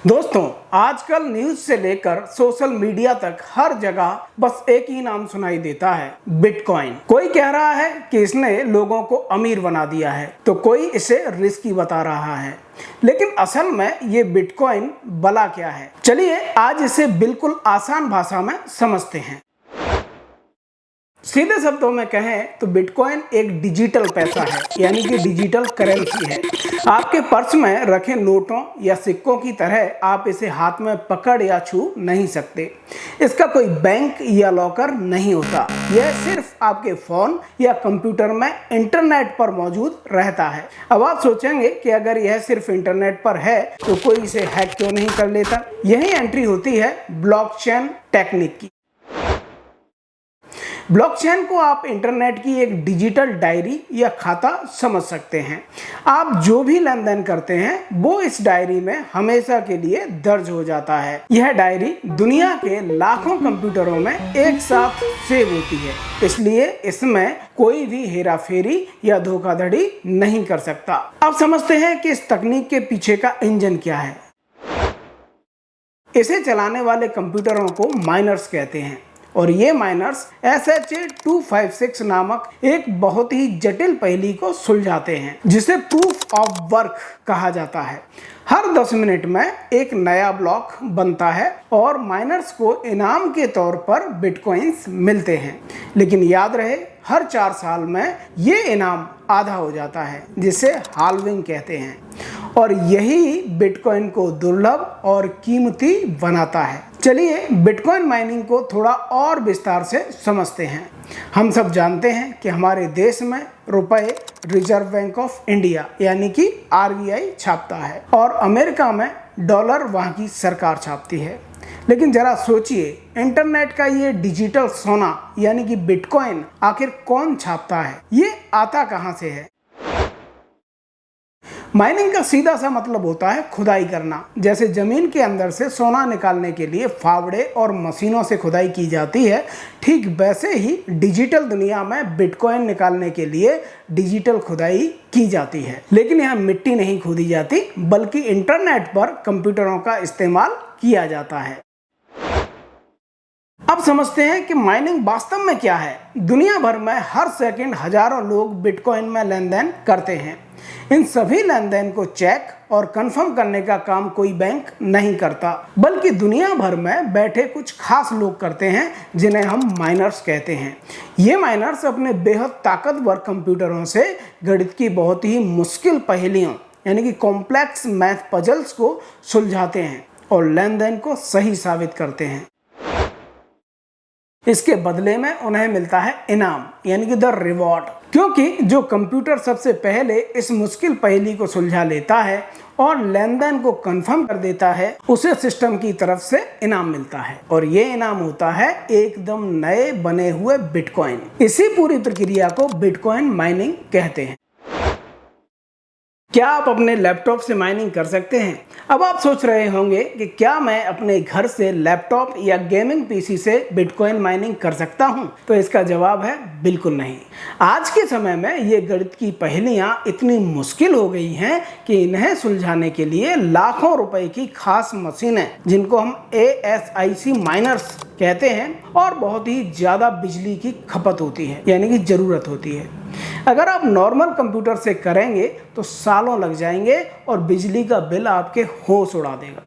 दोस्तों, आजकल न्यूज से लेकर सोशल मीडिया तक हर जगह बस एक ही नाम सुनाई देता है, बिटकॉइन। कोई कह रहा है कि इसने लोगों को अमीर बना दिया है, तो कोई इसे रिस्की बता रहा है। लेकिन असल में ये बिटकॉइन भला क्या है? चलिए आज इसे बिल्कुल आसान भाषा में समझते हैं। सीधे शब्दों में कहें तो बिटकॉइन एक डिजिटल पैसा है, यानी कि डिजिटल करेंसी है। आपके पर्स में रखे नोटों या सिक्कों की तरह आप इसे हाथ में पकड़ या छू नहीं सकते। इसका कोई बैंक या लॉकर नहीं होता। यह सिर्फ आपके फोन या कंप्यूटर में इंटरनेट पर मौजूद रहता है। अब आप सोचेंगे कि अगर यह सिर्फ इंटरनेट पर है तो कोई इसे हैक क्यों नहीं कर लेता? यही एंट्री होती है ब्लॉकचेन टेक्निक की। ब्लॉकचेन को आप इंटरनेट की एक डिजिटल डायरी या खाता समझ सकते हैं। आप जो भी लेन देन करते हैं वो इस डायरी में हमेशा के लिए दर्ज हो जाता है। यह डायरी दुनिया के लाखों कंप्यूटरों में एक साथ सेव होती है, इसलिए इसमें कोई भी हेराफेरी या धोखाधड़ी नहीं कर सकता। अब समझते हैं कि इस तकनीक के पीछे का इंजन क्या है। इसे चलाने वाले कंप्यूटरों को माइनर्स कहते हैं और ये माइनर्स SHA-256 नामक एक बहुत ही जटिल पहेली को सुलझाते हैं, जिसे प्रूफ ऑफ वर्क कहा जाता है। हर 10 मिनट में एक नया ब्लॉक बनता है और माइनर्स को इनाम के तौर पर बिटकॉइंस मिलते हैं। लेकिन याद रहे, हर 4 साल में ये इनाम आधा हो जाता है, जिसे हाल्विंग कहते हैं, और यही बिटकॉइन को दुर्लभ और कीमती बनाता है। चलिए बिटकॉइन माइनिंग को थोड़ा और विस्तार से समझते हैं। हम सब जानते हैं कि हमारे देश में रुपए रिजर्व बैंक ऑफ इंडिया यानी कि RBI छापता है और अमेरिका में डॉलर वहाँ की सरकार छापती है। लेकिन जरा सोचिए, इंटरनेट का ये डिजिटल सोना यानी कि बिटकॉइन आखिर कौन छापता है? ये आता कहाँ से है? माइनिंग का सीधा सा मतलब होता है खुदाई करना। जैसे जमीन के अंदर से सोना निकालने के लिए फावड़े और मशीनों से खुदाई की जाती है, ठीक वैसे ही डिजिटल दुनिया में बिटकॉइन निकालने के लिए डिजिटल खुदाई की जाती है। लेकिन यहाँ मिट्टी नहीं खोदी जाती, बल्कि इंटरनेट पर कंप्यूटरों का इस्तेमाल किया जाता है। अब समझते हैं कि माइनिंग वास्तव में क्या है। दुनिया भर में हर सेकंड हजारों लोग बिटकॉइन में लेन देन करते हैं। इन सभी लेन देन को चेक और कंफर्म करने का काम कोई बैंक नहीं करता, बल्कि दुनिया भर में बैठे कुछ खास लोग करते हैं, जिन्हें हम माइनर्स कहते हैं। ये माइनर्स अपने बेहद ताकतवर कंप्यूटरों से गणित की बहुत ही मुश्किल पहेलियों यानी कि कॉम्प्लेक्स मैथ पजल्स को सुलझाते हैं और लेन देन को सही साबित करते हैं। इसके बदले में उन्हें मिलता है इनाम यानी कि द रिवॉर्ड, क्योंकि जो कंप्यूटर सबसे पहले इस मुश्किल पहेली को सुलझा लेता है और लेन देन को कंफर्म कर देता है, उसे सिस्टम की तरफ से इनाम मिलता है और ये इनाम होता है एकदम नए बने हुए बिटकॉइन। इसी पूरी प्रक्रिया को बिटकॉइन माइनिंग कहते हैं। क्या आप अपने लैपटॉप से माइनिंग कर सकते हैं? अब आप सोच रहे होंगे कि क्या मैं अपने घर से लैपटॉप या गेमिंग PC से बिटकॉइन माइनिंग कर सकता हूं? तो इसका जवाब है बिल्कुल नहीं। आज के समय में ये गणित की पहेलियां इतनी मुश्किल हो गई हैं कि इन्हें सुलझाने के लिए लाखों रुपए की खास मशीनें, जिनको हम ASIC माइनर्स कहते हैं, और बहुत ही ज़्यादा बिजली की खपत होती है यानी कि ज़रूरत होती है। अगर आप नॉर्मल कंप्यूटर से करेंगे तो सालों लग जाएंगे और बिजली का बिल आपके होश उड़ा देगा।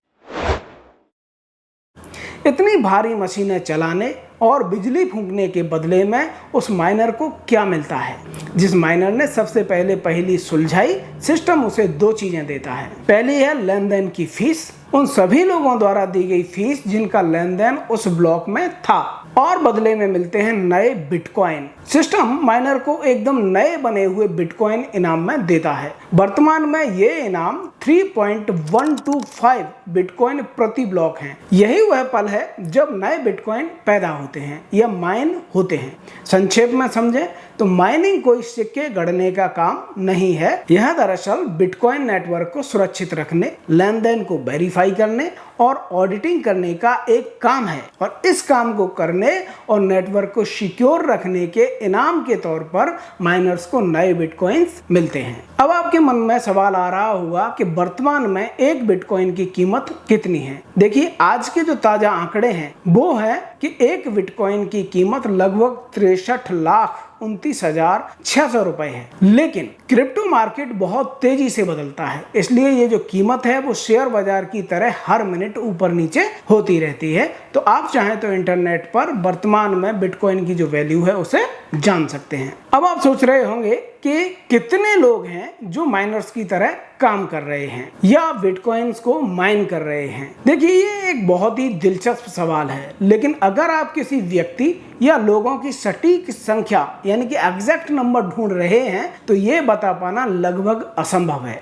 इतनी भारी मशीनें चलाने और बिजली फूंकने के बदले में उस माइनर को क्या मिलता है? जिस माइनर ने सबसे पहले पहेली सुलझाई, सिस्टम उसे 2 चीजें देता है। पहली है लेन देन की फीस, उन सभी लोगों द्वारा दी गई फीस जिनका लेन देन उस ब्लॉक में था, और बदले में मिलते हैं नए बिटकॉइन। सिस्टम माइनर को एकदम नए बने हुए बिटकॉइन इनाम में देता है। वर्तमान में ये इनाम 3.125 बिटकॉइन प्रति ब्लॉक है। यही वह पल है जब नए बिटकॉइन पैदा होते हैं या माइन होते हैं। संक्षेप में समझें तो माइनिंग कोई सिक्के गढ़ने का काम नहीं है। यह दरअसल बिटकॉइन नेटवर्क को सुरक्षित रखने, लेन देन को वेरीफाई करने और ऑडिटिंग करने का एक काम है और इस काम को करने और नेटवर्क को सिक्योर रखने के इनाम के तौर पर माइनर्स को नए बिटकॉइंस मिलते हैं। अब आपके मन में सवाल आ रहा होगा कि वर्तमान में एक बिटकॉइन की कीमत कितनी है। देखिए, आज के जो ताजा आंकड़े हैं वो है कि एक बिटकॉइन की कीमत लगभग 63,29,600 रुपए है। लेकिन क्रिप्टो मार्केट बहुत तेजी से बदलता है, इसलिए ये जो कीमत है वो शेयर बाजार की तरह हर मिनट ऊपर नीचे होती रहती है। तो आप चाहें तो इंटरनेट पर वर्तमान में बिटकॉइन की जो वैल्यू है उसे जान सकते हैं। अब आप सोच रहे होंगे कि कितने लोग हैं जो माइनर्स की तरह काम कर रहे हैं या बिटकॉइंस को माइन कर रहे हैं। देखिए, ये एक बहुत ही दिलचस्प सवाल है, लेकिन अगर आप किसी व्यक्ति या लोगों की सटीक संख्या यानी कि एग्जैक्ट नंबर ढूंढ रहे हैं तो ये बता पाना लगभग असंभव है।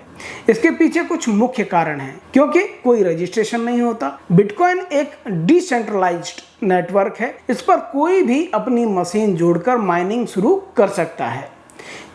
इसके पीछे कुछ मुख्य कारण हैं, क्योंकि कोई रजिस्ट्रेशन नहीं होता। बिटकॉइन एक डिसेंट्रलाइज्ड नेटवर्क है, इस पर कोई भी अपनी मशीन जोड़कर माइनिंग शुरू कर सकता है।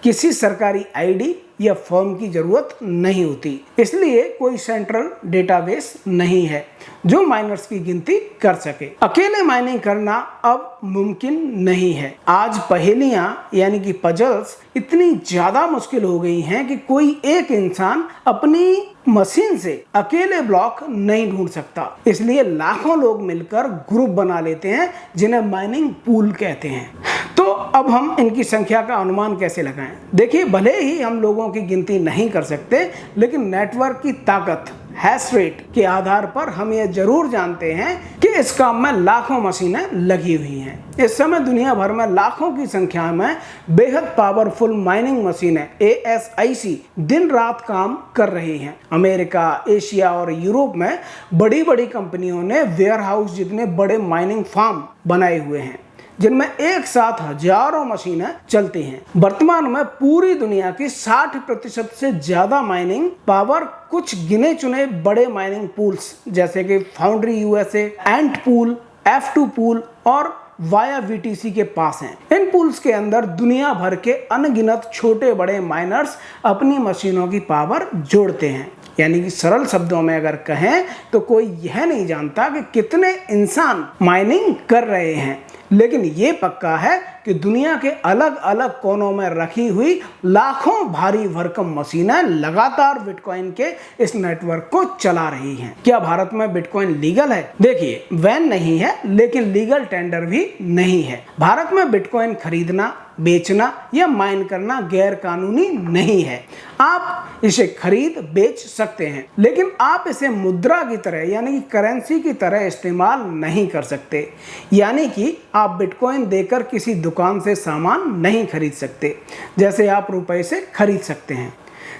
किसी सरकारी आईडी या फर्म की जरूरत नहीं होती, इसलिए कोई सेंट्रल डेटाबेस नहीं है जो माइनर्स की गिनती कर सके। अकेले माइनिंग करना अब मुमकिन नहीं है। आज पहेलियां यानी कि पजल्स इतनी ज्यादा मुश्किल हो गई हैं कि कोई एक इंसान अपनी मशीन से अकेले ब्लॉक नहीं ढूंढ सकता। इसलिए लाखों लोग मिलकर ग्रुप बना लेते हैं जिन्हें माइनिंग पूल कहते हैं। तो अब हम इनकी संख्या का अनुमान कैसे लगाएं? देखिए, भले ही हम लोगों की गिनती नहीं कर सकते, लेकिन नेटवर्क की ताकत, हैश रेट के आधार पर हम ये जरूर जानते हैं कि इस काम में लाखों मशीनें लगी हुई हैं। इस समय दुनिया भर में लाखों की संख्या में बेहद पावरफुल माइनिंग मशीनें ASIC दिन रात काम कर रही हैं। अमेरिका, एशिया और यूरोप में बड़ी बड़ी कंपनियों ने वेयरहाउस जितने बड़े माइनिंग फार्म बनाए हुए हैं जिनमें एक साथ हजारों मशीनें चलती हैं। वर्तमान में पूरी दुनिया की 60% से ज्यादा माइनिंग पावर कुछ गिने चुने बड़े माइनिंग पूल्स जैसे कि फाउंड्री USA, एंट पूल, F2 पूल और वाया VTC के पास हैं। इन पूल्स के अंदर दुनिया भर के अनगिनत छोटे बड़े माइनर्स अपनी मशीनों की पावर जोड़ते हैं। यानी कि सरल शब्दों में अगर कहें तो कोई यह नहीं जानता कि कितने इंसान माइनिंग कर रहे हैं, लेकिन ये पक्का है कि दुनिया के अलग अलग कोनों में रखी हुई लाखों भारी भरकम मशीनें लगातार बिटकॉइन के इस नेटवर्क को चला रही हैं। क्या भारत में बिटकॉइन लीगल है? देखिए, वैन नहीं है, लेकिन लीगल टेंडर भी नहीं है। भारत में बिटकॉइन खरीदना, बेचना या माइन करना गैर कानूनी नहीं है। आप इसे खरीद बेच सकते हैं, लेकिन आप इसे मुद्रा की तरह यानी कि करेंसी की तरह इस्तेमाल नहीं कर सकते। यानी कि आप बिटकॉइन देकर किसी दुकान से सामान नहीं खरीद सकते जैसे आप रुपए से खरीद सकते हैं।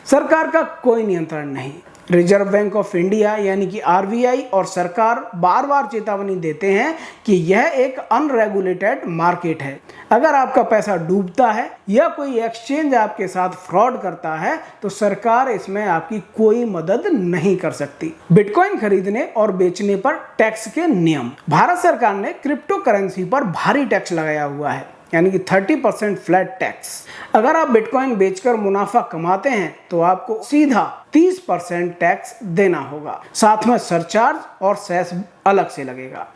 सरकार का कोई नियंत्रण नहीं। रिजर्व बैंक ऑफ इंडिया यानी कि RBI और सरकार बार बार चेतावनी देते हैं कि यह एक अनरेगुलेटेड मार्केट है। अगर आपका पैसा डूबता है या कोई एक्सचेंज आपके साथ फ्रॉड करता है तो सरकार इसमें आपकी कोई मदद नहीं कर सकती। बिटकॉइन खरीदने और बेचने पर टैक्स के नियम। भारत सरकार ने क्रिप्टो करेंसी पर भारी टैक्स लगाया हुआ है, यानी कि 30% फ्लैट टैक्स। अगर आप बिटकॉइन बेचकर मुनाफा कमाते हैं तो आपको सीधा 30% टैक्स देना होगा। साथ में सरचार्ज और सेस अलग से लगेगा।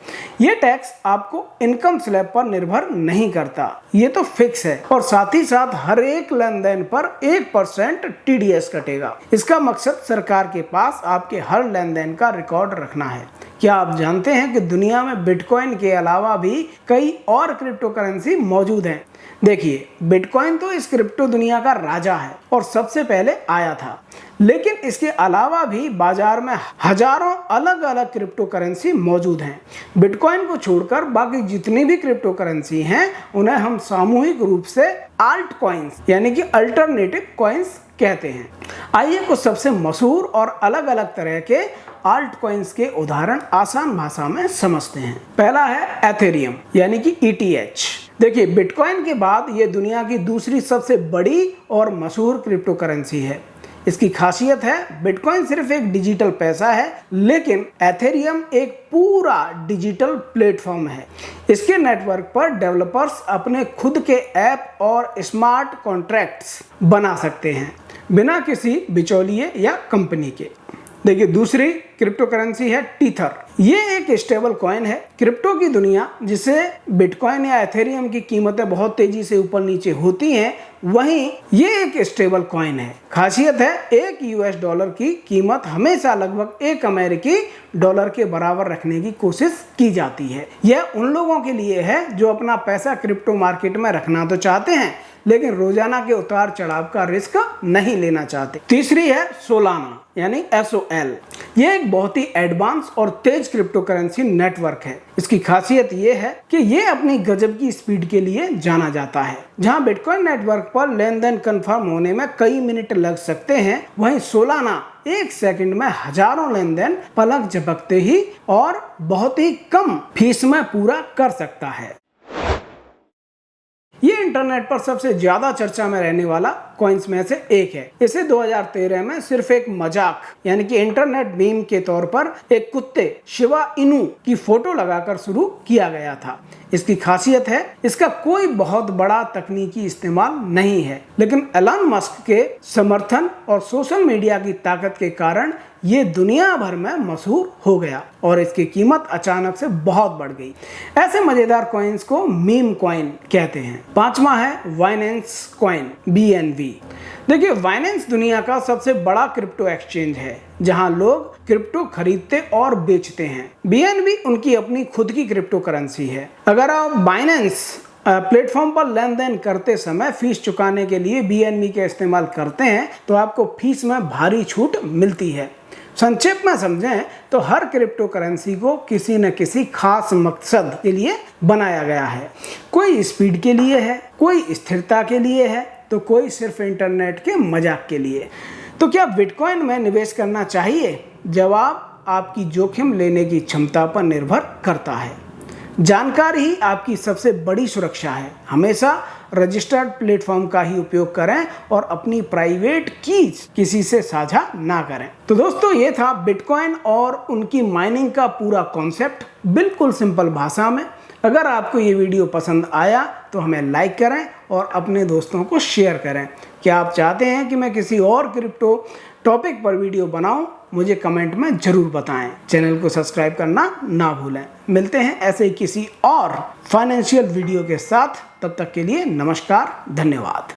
ये टैक्स आपको इनकम स्लैब पर निर्भर नहीं करता, ये तो फिक्स है और साथ ही साथ हर एक लेन देन पर 1% TDS कटेगा। इसका मकसद सरकार के पास आपके हर लेन देन का रिकॉर्ड रखना है। क्या आप जानते हैं कि दुनिया में बिटकॉइन के अलावा भी कई और क्रिप्टो करेंसी मौजूद हैं? देखिए, बिटकॉइन तो इस क्रिप्टो दुनिया का राजा है और सबसे पहले आया था, लेकिन इसके अलावा भी बाजार में हजारों अलग अलग क्रिप्टो करेंसी मौजूद हैं। बिटकॉइन को छोड़कर बाकी जितनी भी क्रिप्टो करेंसी हैं उन्हें हम सामूहिक रूप से आल्ट कॉइन्स यानी कि अल्टरनेटिव कॉइन्स कहते हैं। आइए कुछ सबसे मशहूर और अलग अलग तरह के आल्ट कॉइन्स के उदाहरण आसान भाषा में समझते हैं। पहला है एथेरियम यानी कि ETH। देखिए, बिटकॉइन के बाद ये दुनिया की दूसरी सबसे बड़ी और मशहूर क्रिप्टो करेंसी है। इसकी खासियत है बिटकॉइन सिर्फ एक डिजिटल पैसा है, लेकिन एथेरियम एक पूरा डिजिटल प्लेटफॉर्म है। इसके नेटवर्क पर डेवलपर्स अपने खुद के ऐप और स्मार्ट कॉन्ट्रैक्ट्स बना सकते हैं बिना किसी बिचौलिए या कंपनी के। देखिए दूसरी क्रिप्टो करेंसी है टीथर। ये एक स्टेबल कॉइन है। क्रिप्टो की दुनिया जिसे बिटकॉइन या एथेरियम की कीमतें बहुत तेजी से ऊपर नीचे होती हैं, वहीं ये एक स्टेबल कॉइन है। खासियत है एक यूएस डॉलर की कीमत हमेशा लगभग एक अमेरिकी डॉलर के बराबर रखने की कोशिश की जाती है। यह उन लोगों के लिए है जो अपना पैसा क्रिप्टो मार्केट में रखना तो चाहते हैं लेकिन रोजाना के उतार चढ़ाव का रिस्क नहीं लेना चाहते। तीसरी है सोलाना यानी SOL। यह एक बहुत ही एडवांस और तेज क्रिप्टो करेंसी नेटवर्क है। इसकी खासियत यह है कि यह अपनी गजब की स्पीड के लिए जाना जाता है। जहां बिटकॉइन नेटवर्क पर लेन देन कंफर्म होने में कई मिनट लग सकते हैं, वहीं सोलाना एक सेकंड में हजारों लेन देन पलक झपकते ही और बहुत ही कम फीस में पूरा कर सकता है। ये इंटरनेट पर सबसे ज्यादा चर्चा में रहने वाला कॉइन्स में से एक है। इसे 2013 में सिर्फ एक मजाक यानी कि इंटरनेट मीम के तौर पर एक कुत्ते शिबा इनू की फोटो लगाकर शुरू किया गया था। इसकी खासियत है इसका कोई बहुत बड़ा तकनीकी इस्तेमाल नहीं है, लेकिन एलन मस्क के समर्थन और सोशल मीडिया की ताकत के कारण ये दुनिया भर में मशहूर हो गया और इसकी कीमत अचानक से बहुत बढ़ गई। ऐसे मजेदार कॉइन्स को मीम कॉइन कहते हैं। पांचवा है बाइनेंस कॉइन BNB। देखिए बाइनेंस दुनिया का सबसे बड़ा क्रिप्टो एक्सचेंज है जहां लोग क्रिप्टो खरीदते और बेचते हैं। BNB उनकी अपनी खुद की क्रिप्टो करेंसी है। अगर आप बाइनेंस प्लेटफॉर्म पर लेन देन करते समय फीस चुकाने के लिए BNB का इस्तेमाल करते हैं तो आपको फीस में भारी छूट मिलती है। संक्षेप में समझें तो हर क्रिप्टो करेंसी को किसी न किसी खास मकसद के लिए बनाया गया है। कोई स्पीड के लिए है, कोई स्थिरता के लिए है, तो कोई सिर्फ इंटरनेट के मजाक के लिए। तो क्या बिटकॉइन में निवेश करना चाहिए? जवाब आपकी जोखिम लेने की क्षमता पर निर्भर करता है। जानकारी ही आपकी सबसे बड़ी सुरक्षा है। हमेशा रजिस्टर्ड प्लेटफॉर्म का ही उपयोग करें और अपनी प्राइवेट कीज किसी से साझा ना करें। तो दोस्तों ये था बिटकॉइन और उनकी माइनिंग का पूरा कॉन्सेप्ट बिल्कुल सिंपल भाषा में। अगर आपको ये वीडियो पसंद आया तो हमें लाइक करें और अपने दोस्तों को शेयर करें। क्या आप चाहते हैं कि मैं किसी और क्रिप्टो टॉपिक पर वीडियो बनाऊं? मुझे कमेंट में जरूर बताएं। चैनल को सब्सक्राइब करना ना भूलें। मिलते हैं ऐसे ही किसी और फाइनेंशियल वीडियो के साथ। तब तक के लिए नमस्कार, धन्यवाद।